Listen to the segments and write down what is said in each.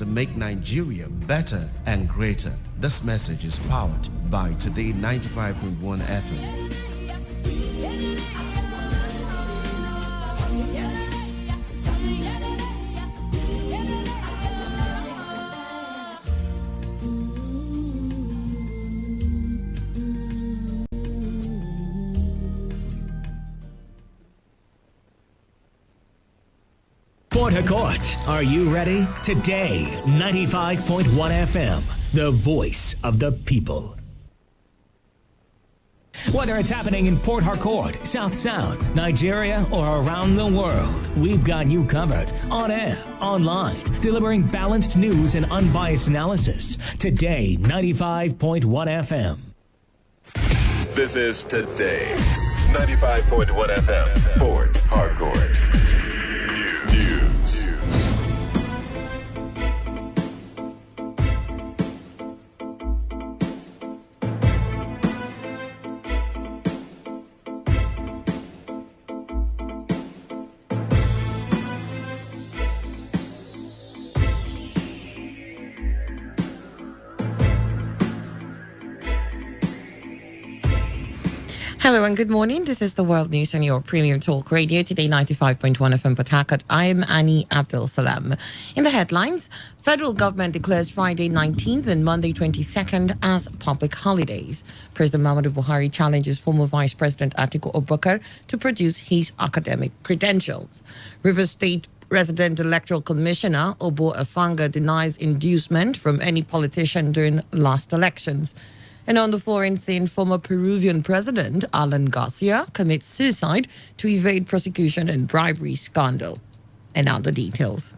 to make Nigeria better and greater. This message is powered by Today 95.1 FM. Port Harcourt, are you ready? Today, 95.1 FM, the voice of the people. Whether it's happening in Port Harcourt, South South, Nigeria, or around the world, we've got you covered. On air, online, delivering balanced news and unbiased analysis. Today, 95.1 FM. This is Today, 95.1 FM, Port Harcourt. News. Hello and good morning. This is the World News on your premium talk radio, Today 95.1 FM Port Harcourt. I am Annie Abdul Salam. In the headlines, federal government declares Friday 19th and Monday 22nd as public holidays. President Muhammadu Buhari challenges former Vice President Atiku Abubakar to produce his academic credentials. Rivers State Resident Electoral Commissioner Obo Afanga denies inducement from any politician during last elections. And on the foreign scene, former Peruvian President Alan Garcia commits suicide to evade prosecution in bribery scandal. And now the details.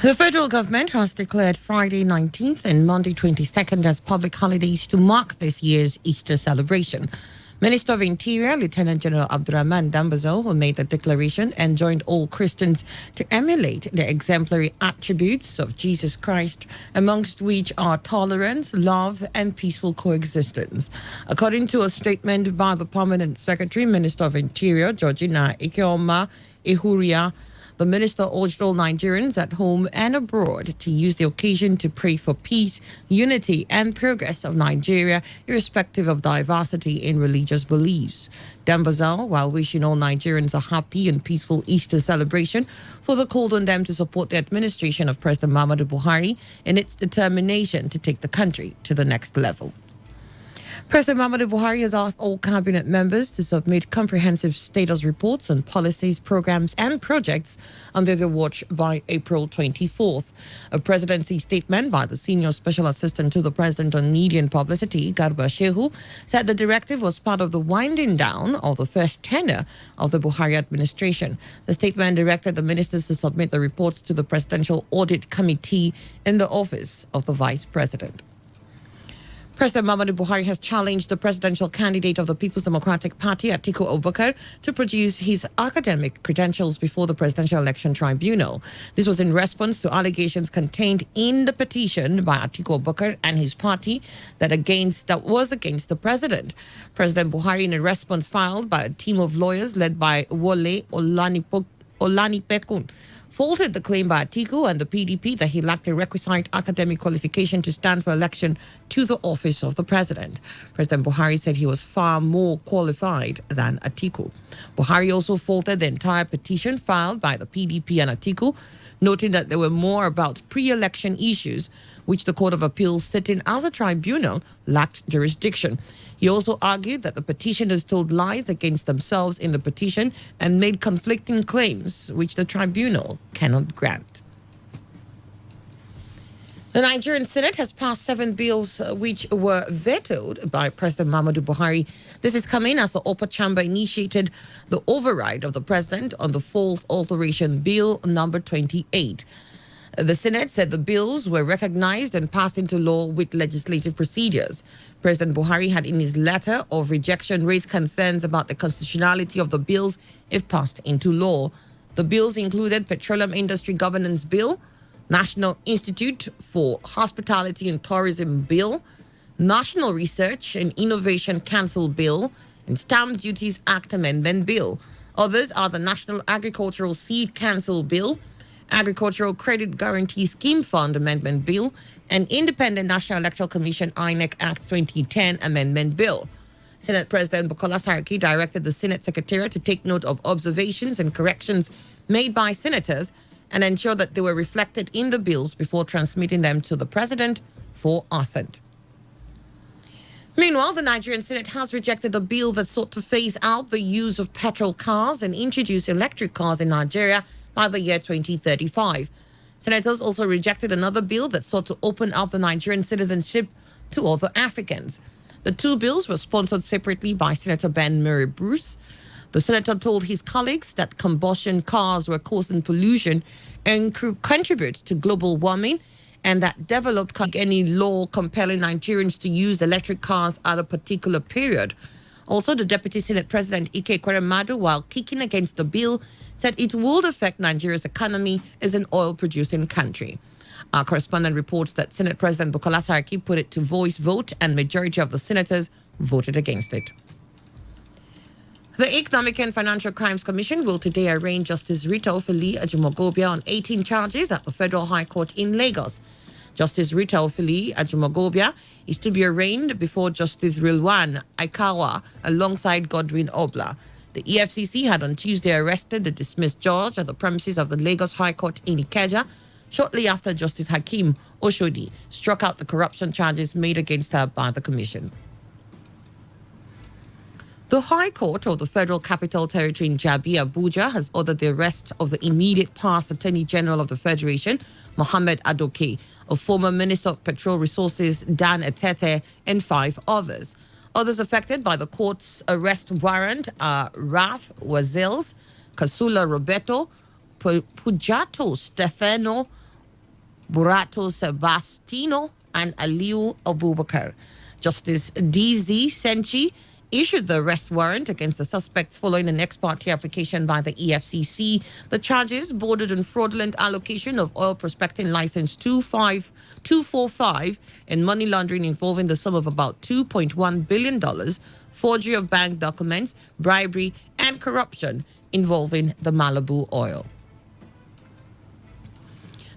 The federal government has declared Friday 19th and Monday 22nd as public holidays to mark this year's Easter celebration. Minister of Interior, Lieutenant General Abdurrahman Dambazo, who made the declaration, enjoined all Christians to emulate the exemplary attributes of Jesus Christ, amongst which are tolerance, love, and peaceful coexistence. According to a statement by the Permanent Secretary, Minister of Interior, Georgina Ikeoma Ihuria, the minister urged all Nigerians at home and abroad to use the occasion to pray for peace, unity, and progress of Nigeria, irrespective of diversity in religious beliefs. Dambazal, while wishing all Nigerians a happy and peaceful Easter celebration, further called on them to support the administration of President Muhammadu Buhari in its determination to take the country to the next level. President Muhammadu Buhari has asked all cabinet members to submit comprehensive status reports on policies, programs, and projects under their watch by April 24th. A presidency statement by the senior special assistant to the president on media and publicity, Garba Shehu, said the directive was part of the winding down of the first tenure of the Buhari administration. The statement directed the ministers to submit the reports to the Presidential Audit Committee in the office of the vice president. President Muhammadu Buhari has challenged the presidential candidate of the People's Democratic Party, Atiku Abubakar, to produce his academic credentials before the Presidential Election Tribunal. This was in response to allegations contained in the petition by Atiku Abubakar and his party that was against the president. President Buhari, in a response filed by a team of lawyers led by Wole Olanipekun, faulted the claim by Atiku and the PDP that he lacked a requisite academic qualification to stand for election to the office of the president. President Buhari said he was far more qualified than Atiku. Buhari also faulted the entire petition filed by the PDP and Atiku, noting that there were more about pre-election issues which the Court of Appeals, sitting as a tribunal, lacked jurisdiction. He also argued that the petitioners told lies against themselves in the petition and made conflicting claims which the tribunal cannot grant. The Nigerian Senate has passed 7 bills which were vetoed by President Muhammadu Buhari. This is coming as the upper chamber initiated the override of the president on the 4th alteration bill number 28. The Senate said the bills were recognized and passed into law with legislative procedures. President Buhari had in his letter of rejection raised concerns about the constitutionality of the bills if passed into law. The bills included Petroleum Industry Governance Bill, National Institute for Hospitality and Tourism Bill, National Research and Innovation Council Bill, and Stamp Duties Act Amendment Bill. Others are the National Agricultural Seed Council Bill, Agricultural Credit Guarantee Scheme Fund Amendment Bill, and Independent National Electoral Commission INEC Act 2010 Amendment Bill. Senate President Bukola Saraki directed the Senate Secretariat to take note of observations and corrections made by senators and ensure that they were reflected in the bills before transmitting them to the President for assent. Meanwhile, the Nigerian Senate has rejected a bill that sought to phase out the use of petrol cars and introduce electric cars in Nigeria by the year 2035. Senators also rejected another bill that sought to open up the Nigerian citizenship to other Africans. The two bills were sponsored separately by Senator Ben Murray Bruce. The senator told his colleagues that combustion cars were causing pollution and could contribute to global warming, and that developed any law compelling Nigerians to use electric cars at a particular period. Also, the Deputy Senate President Ike Ekweremadu, while kicking against the bill, said it would affect Nigeria's economy as an oil-producing country. Our correspondent reports that Senate President Bukola Saraki put it to voice vote, and majority of the senators voted against it. The Economic and Financial Crimes Commission will today arraign Justice Rita Ofili Ajumogobia on 18 charges at the Federal High Court in Lagos. Justice Rita Ofili Ajumogobia is to be arraigned before Justice Rilwan Aikawa alongside Godwin Obla. The EFCC had on Tuesday arrested the dismissed judge at the premises of the Lagos High Court in Ikeja shortly after Justice Hakeem Oshodi struck out the corruption charges made against her by the commission. The High Court of the Federal Capital Territory in Jabi, Abuja, has ordered the arrest of the immediate past Attorney General of the Federation, Mohammed Adoke, a former Minister of Petroleum Resources, Dan Etete, and 5 others. Others affected by the court's arrest warrant are Raf Wazels, Kasula Roberto, Pujato Stefano, Burato Sebastino, and Aliu Abubakar. Justice D.Z. Senchi issued the arrest warrant against the suspects following an ex parte application by the EFCC. The charges bordered on fraudulent allocation of oil prospecting license 245 and money laundering involving the sum of about $2.1 billion, forgery of bank documents, bribery, and corruption involving the Malibu oil.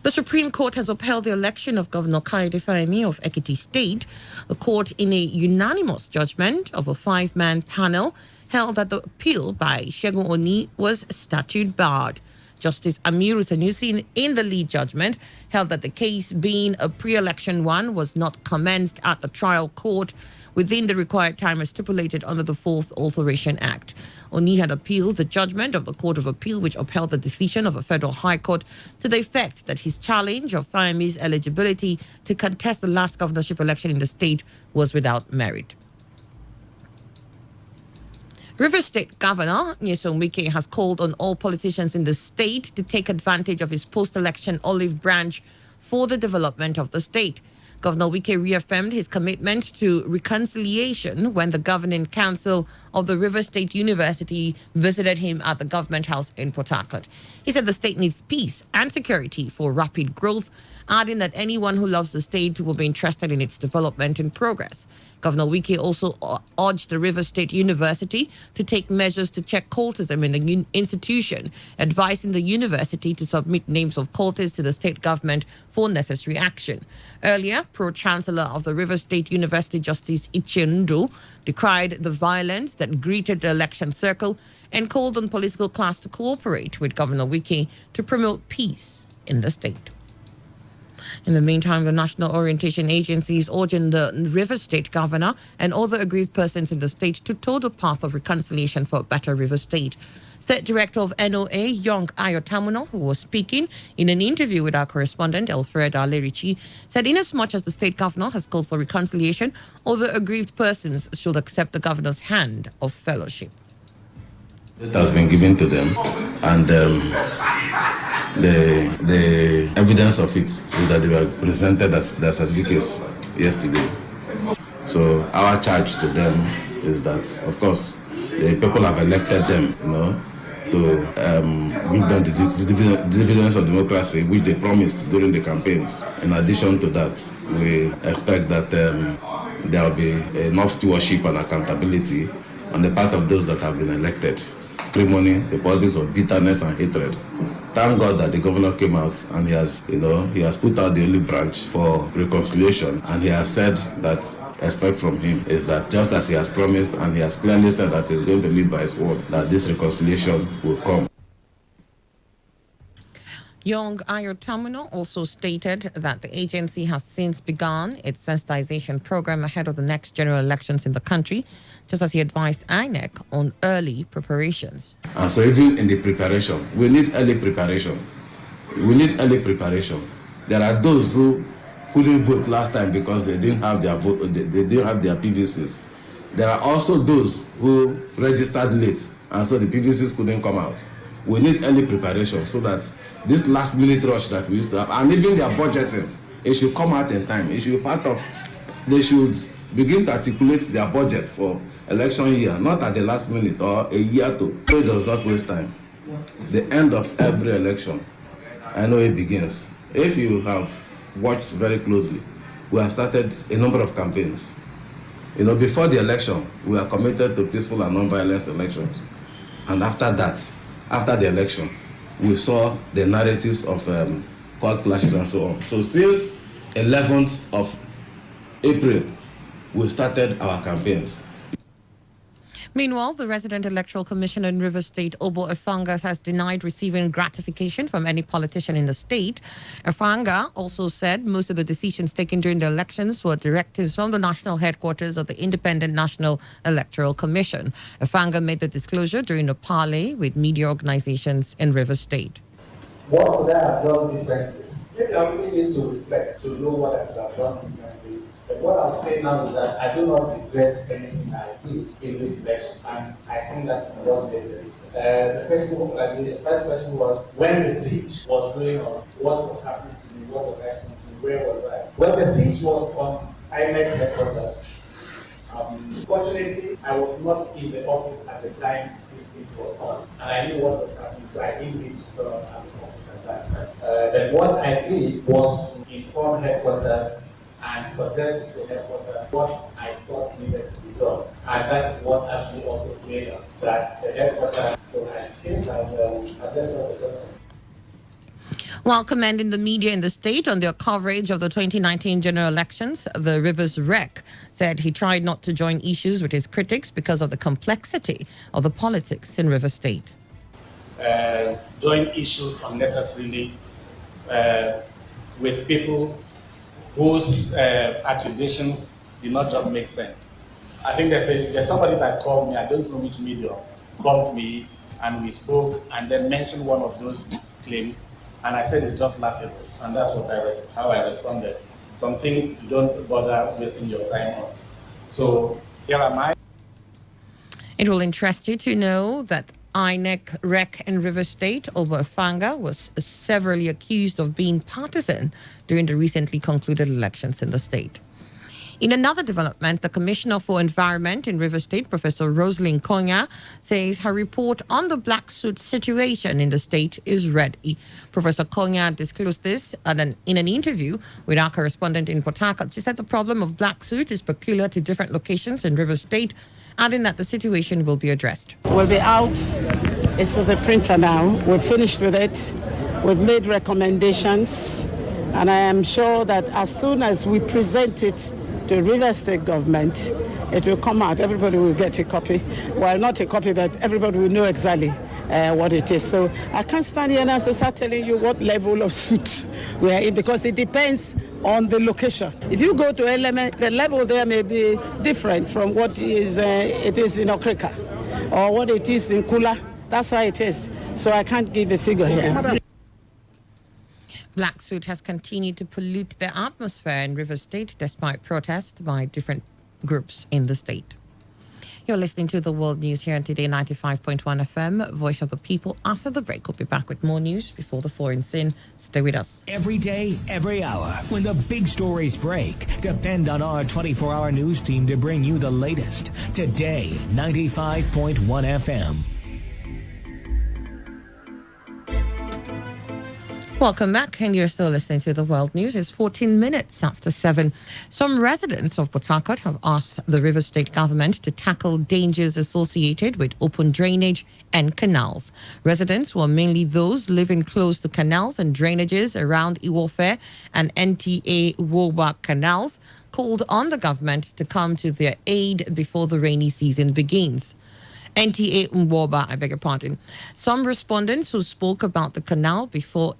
The Supreme Court has upheld the election of Governor Kayode Fayemi of Ekiti State. The court, in a unanimous judgment of a 5-man panel, held that the appeal by Segun Oni was statute barred. Justice Amiru Sanusi, in the lead judgment, held that the case, being a pre-election one, was not commenced at the trial court within the required time as stipulated under the 4th Alteration Act. Oni had appealed the judgment of the Court of Appeal, which upheld the decision of a federal high court to the effect that his challenge of Fayemi's eligibility to contest the last governorship election in the state was without merit. Rivers State Governor Nyesom Wike has called on all politicians in the state to take advantage of his post-election olive branch for the development of the state. Governor Wike reaffirmed his commitment to reconciliation when the governing council of the Rivers State University visited him at the government house in Port Harcourt. He said the state needs peace and security for rapid growth, adding that anyone who loves the state will be interested in its development and progress. Governor Wike also urged the Rivers State University to take measures to check cultism in the institution, advising the university to submit names of cultists to the state government for necessary action. Earlier, Pro-Chancellor of the Rivers State University, Justice Ichendu, decried the violence that greeted the election circle and called on political class to cooperate with Governor Wike to promote peace in the state. In the meantime, the National Orientation Agency is urging the River State Governor and other aggrieved persons in the state to toe the path of reconciliation for a better River State. State Director of NOA, Young Ayotamuno, who was speaking in an interview with our correspondent, Alfred Alerici, said inasmuch as the state governor has called for reconciliation, other aggrieved persons should accept the governor's hand of fellowship. It has been given to them, and the evidence of it is that they were presented as their certificates yesterday. So our charge to them is that, of course, the people have elected them, to give them the dividends of democracy, which they promised during the campaigns. In addition to that, we expect that there will be enough stewardship and accountability on the part of those that have been elected. Acrimony, the politics of bitterness and hatred. Thank God that the governor came out and he has put out the only branch for reconciliation, and he has said that expect from him is that just as he has promised, and he has clearly said that he's going to live by his word, that this reconciliation will come. Young Ayo Terminal also stated that the agency has since begun its sensitization program ahead of the next general elections in the country, just as he advised INEC on early preparations. And so even in the preparation, we need early preparation. There are those who couldn't vote last time because they didn't have their vote, they didn't have their PVCs. There are also those who registered late, and so the PVCs couldn't come out. We need early preparation so that this last minute rush that we used to have, and even their budgeting, it should come out in time. It should be part of, they should begin to articulate their budget for election year, not at the last minute or a year to. So it does not waste time. The end of every election, I know it begins. If you have watched very closely, we have started a number of campaigns. Before the election, we are committed to peaceful and non-violent elections. And after that, after the election, we saw the narratives of court clashes and so on. So since 11th of April, we started our campaigns. Meanwhile, the resident electoral commissioner in Rivers State, Obo Efanga, has denied receiving gratification from any politician in the state. Efanga also said most of the decisions taken during the elections were directives from the national headquarters of the Independent National Electoral Commission. Efanga made the disclosure during a parley with media organizations in Rivers State. What would I have done differently? Maybe I really need to reflect to know what I could have done differently. But what I'll say now is that I do not regret anything I did in this election, and I think that's what they did. The first question was, when the siege was going on, what was happening to me, what was happening to me, where was I? Well, the siege was on INEC headquarters. Fortunately, I was not in the office at the time this siege was on, and I knew what was happening, so I didn't need to turn on at the office at that time. But what I did was to inform headquarters and suggest to headquarters what I thought needed to be done. And that's what actually also made up that the headquarters, so I think I've addressed all the questions. While commending the media in the state on their coverage of the 2019 general elections, the Rivers Rec said he tried not to join issues with his critics because of the complexity of the politics in Rivers State. Join issues unnecessarily with people whose accusations did not just make sense. I think there's somebody that called me, I don't know which media, called me and we spoke and then mentioned one of those claims, and I said it's just laughable, and that's how I responded. Some things you don't bother wasting your time on. So here am I. It will interest you to know that INEC Rec in Rivers State, Obo Efanga, was severally accused of being partisan during the recently concluded elections in the state. In another development, the Commissioner for Environment in Rivers State, Professor Rosalind Konya, says her report on the black soot situation in the state is ready. Professor Konya disclosed this in an interview with our correspondent in Port Harcourt. She said the problem of black soot is peculiar to different locations in Rivers State, adding that the situation will be addressed. We'll be out. It's with the printer now. We've finished with it. We've made recommendations. And I am sure that as soon as we present it to Rivers State government, it will come out. Everybody will get a copy. Well, not a copy, but everybody will know exactly what it is. So I can't stand here now to start telling you what level of soot we are in, because it depends on the location. If you go to Element, the level there may be different from what it is in Okrika or what it is in Kula. That's how it is. So I can't give a figure here. Black soot has continued to pollute the atmosphere in Rivers State despite protests by different groups in the state. You're listening to the World News here on Today 95.1 FM, Voice of the People. After the break, we'll be back with more news before the foreign scene. Stay with us. Every day, every hour, when the big stories break, depend on our 24-hour news team to bring you the latest. Today 95.1 FM. Welcome back, and you're still listening to the World News. It's 14 minutes after 7. Some residents of Port Harcourt have asked the Rivers State government to tackle dangers associated with open drainage and canals. Residents were mainly those living close to canals and drainages around Iwofe and NTA Woba canals called on the government to come to their aid before the rainy season begins. NTA Mwoba, I beg your pardon. Some respondents who spoke about the canal before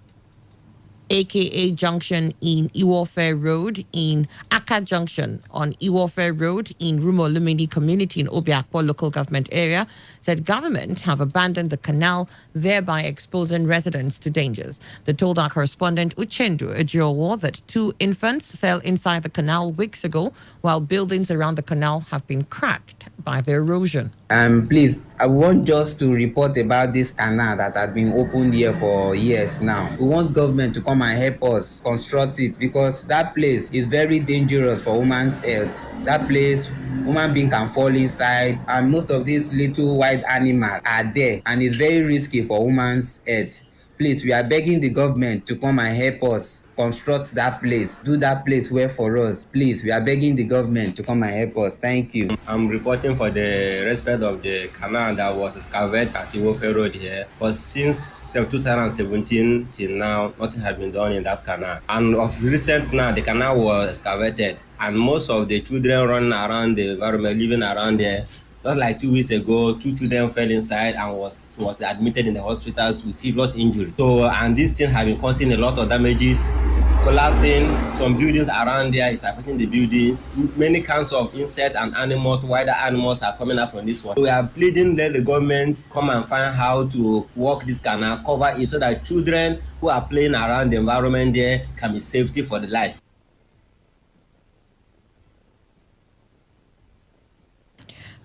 AKA Junction in Iwofe Road, in Aka Junction on Iwofe Road in Rumolumini community in Obiakpo local government area, said government have abandoned the canal, thereby exposing residents to dangers. They told our correspondent Uchendu Ejowo that 2 infants fell inside the canal weeks ago, while buildings around the canal have been cracked by the erosion. Please, I want just to report about this canal that has been opened here for years now. We want government to come and help us construct it because that place is very dangerous for women's health. That place, human being can fall inside, and most of these little wild animals are there, and it's very risky for women's health. Please, we are begging the government to come and help us construct that place, do that place well for us. Please, we are begging the government to come and help us. Thank you. I'm reporting for the respect of the canal that was excavated at Iwofe Road here. For since 2017 till now, nothing has been done in that canal. And of recent now, the canal was excavated, and most of the children running around the environment, living around there. Just like 2 weeks ago, 2 children fell inside and was admitted in the hospitals with serious injury. So, and this thing has been causing a lot of damages, collapsing. Some buildings around there is affecting the buildings. Many kinds of insects and animals, wild animals are coming out from this one. So we are pleading that the government come and find how to work this canal, cover it so that children who are playing around the environment there can be safety for the life.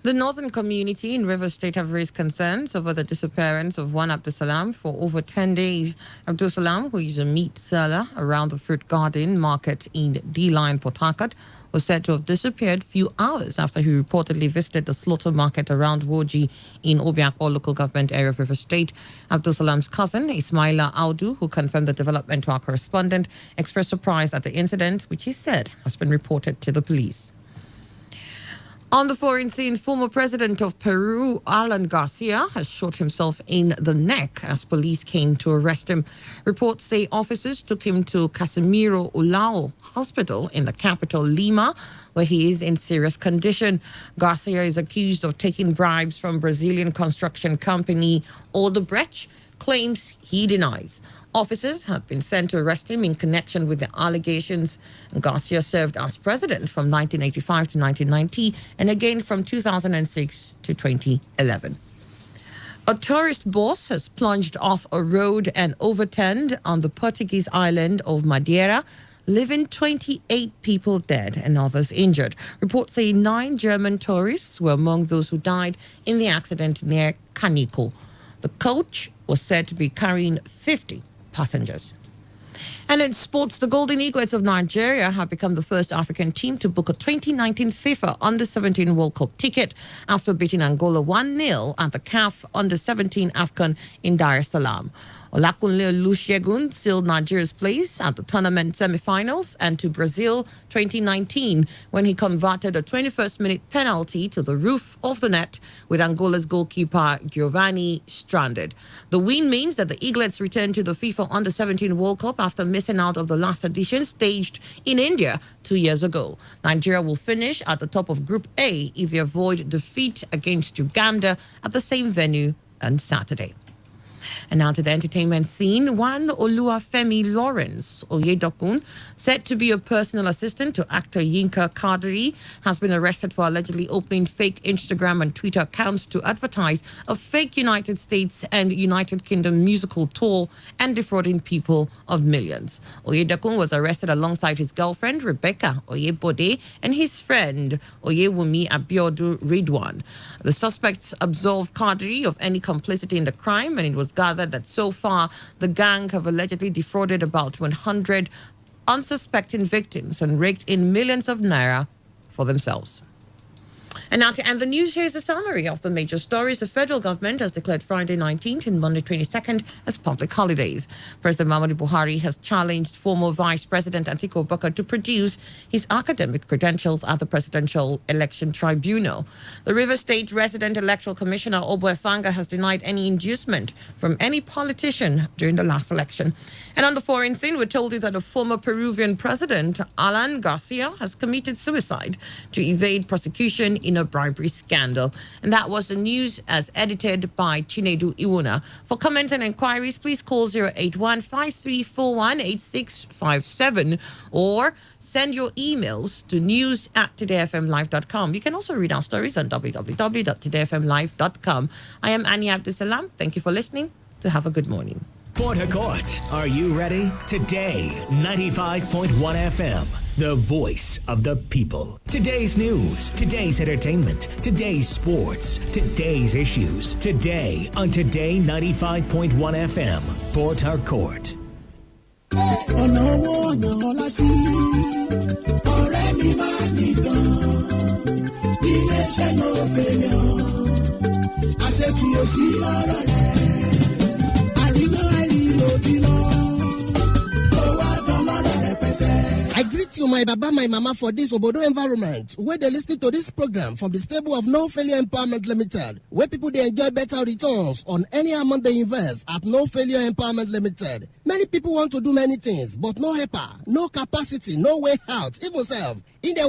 The northern community in Rivers State have raised concerns over the disappearance of one Abdusalam for over 10 days. Abdusalam, who is a meat seller around the fruit garden market in D-Line, Port Harcourt, was said to have disappeared few hours after he reportedly visited the slaughter market around Woji in Obiakpo local government area of Rivers State. Abdusalam's cousin, Ismaila Audu, who confirmed the development to our correspondent, expressed surprise at the incident, which he said has been reported to the police. On the foreign scene, former president of Peru, Alan Garcia, has shot himself in the neck as police came to arrest him. Reports say officers took him to Casimiro Ulao Hospital in the capital, Lima, where he is in serious condition. Garcia is accused of taking bribes from Brazilian construction company Odebrecht, claims he denies. Officers have been sent to arrest him in connection with the allegations. Garcia served as president from 1985 to 1990 and again from 2006 to 2011. A tourist bus has plunged off a road and overturned on the Portuguese island of Madeira, leaving 28 people dead and others injured. Reports say 9 German tourists were among those who died in the accident near Canico. The coach was said to be carrying 50 passengers. And in sports, the Golden Eaglets of Nigeria have become the first African team to book a 2019 FIFA Under-17 World Cup ticket after beating Angola 1-0 at the CAF Under-17 AFCON in Dar es Salaam. Olakunle Olusegun sealed Nigeria's place at the tournament semi-finals and to Brazil 2019 when he converted a 21st-minute penalty to the roof of the net with Angola's goalkeeper Giovanni stranded. The win means that the Eaglets return to the FIFA Under-17 World Cup after missing out of the last edition staged in India 2 years ago. Nigeria will finish at the top of Group A if they avoid defeat against Uganda at the same venue on Saturday. And now to the entertainment scene. One Oluwafemi Lawrence Oyedokun, said to be a personal assistant to actor Yinka Kadiri, has been arrested for allegedly opening fake Instagram and Twitter accounts to advertise a fake United States and United Kingdom musical tour and defrauding people of millions. Oyedokun was arrested alongside his girlfriend Rebecca Oyebode and his friend Oyewumi Abiodu Ridwan. The suspects absolved Kadiri of any complicity in the crime, and it was gathered that so far the gang have allegedly defrauded about 100 unsuspecting victims and raked in millions of naira for themselves. And now to end the news, here's a summary of the major stories. The federal government has declared Friday 19th and Monday 22nd as public holidays. President Muhammadu Buhari has challenged former Vice President Atiku Abubakar to produce his academic credentials at the Presidential Election Tribunal. The Rivers State Resident Electoral Commissioner Obo Efanga has denied any inducement from any politician during the last election. And on the foreign scene, we're told you that a former Peruvian president, Alan Garcia, has committed suicide to evade prosecution in a bribery scandal. And that was the news as edited by Chinedu Iwuna. For comments and inquiries, please call 081-5341-8657 or send your emails to news@todayfmlive.com. You can also read our stories on www.todayfmlive.com. I am Annie Abdusalam. Thank you for listening. To have a good morning. Port Harcourt, are you ready? Today, 95.1 FM, the voice of the people. Today's news, today's entertainment, today's sports, today's issues. Today on Today 95.1 FM, Port Harcourt. I greet you, my baba, my mama, for this Obodo environment, where they listen to this program from the stable of No Failure Empowerment Limited, where people they enjoy better returns on any amount they invest at No Failure Empowerment Limited. Many people want to do many things, but no helper, no capacity, no way out, even self. In the